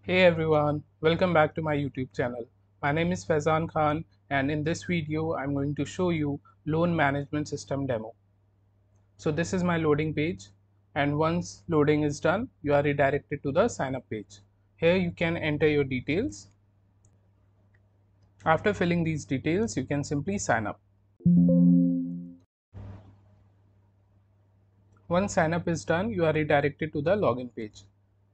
Hey everyone, welcome back to my YouTube channel. My name is Faizan Khan and in this video I'm going to show you loan management system demo. So this is my loading page and once loading is done you are redirected to the sign up page. Here you can enter your details. After filling these details you can simply sign up. Once sign up is done you are redirected to the login page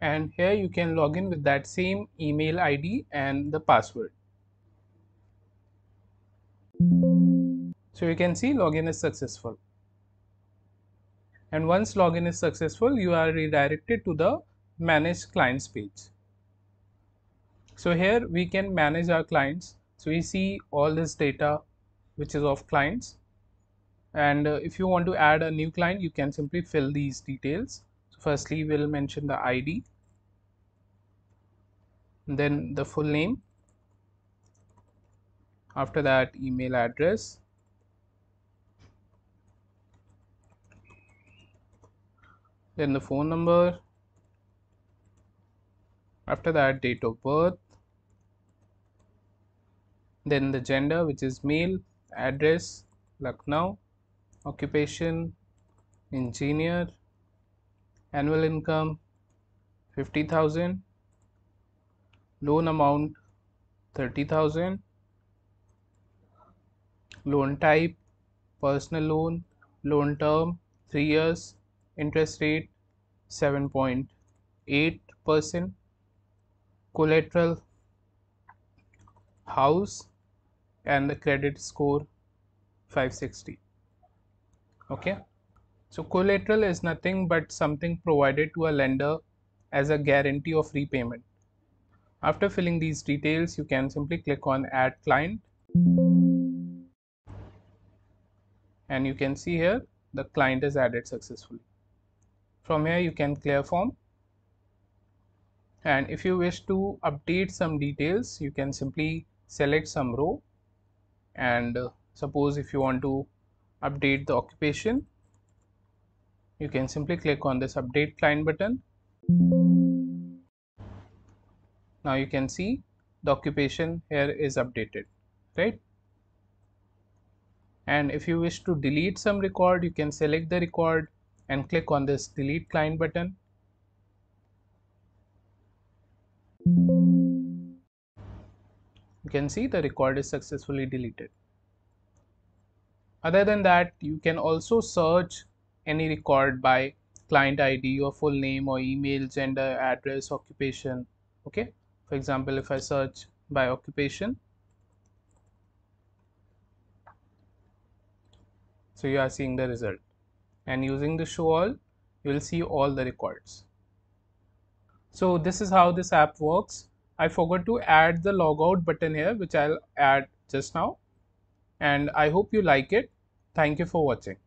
and here you can log in with that same email ID and the password. So you can see login is successful. And once login is successful, you are redirected to the manage clients page. So here we can manage our clients. So we see all this data which is of clients. And if you want to add a new client, you can simply fill these details. So firstly, we'll mention the ID, then the full name. After that, email address. Then the phone number. After that, date of birth. Then the gender, which is male, address, Lucknow, occupation, engineer, annual income 50,000, loan amount 30,000, loan type personal loan, loan term 3 years, interest rate 7.8%, collateral house, and the credit score 560. Okay, so collateral is nothing but something provided to a lender as a guarantee of repayment. After filling these details you can simply click on add client and you can see here the client is added successfully. From here you can clear form, and if you wish to update some details you can simply select some row, and suppose if you want to update the occupation you can simply click on this update client button. Now you can see the occupation here is updated, right? And if you wish to delete some record you can select the record and click on this delete client button. You can see the record is successfully deleted. Other than that, you can also search any record by client ID or full name or email, gender, address, occupation. Okay, for example, if I search by occupation, so you are seeing the result, and using the show all you will see all the records. So this is how this app works. I forgot to add the logout button here, which I'll add just now, and I hope you like it. Thank you for watching.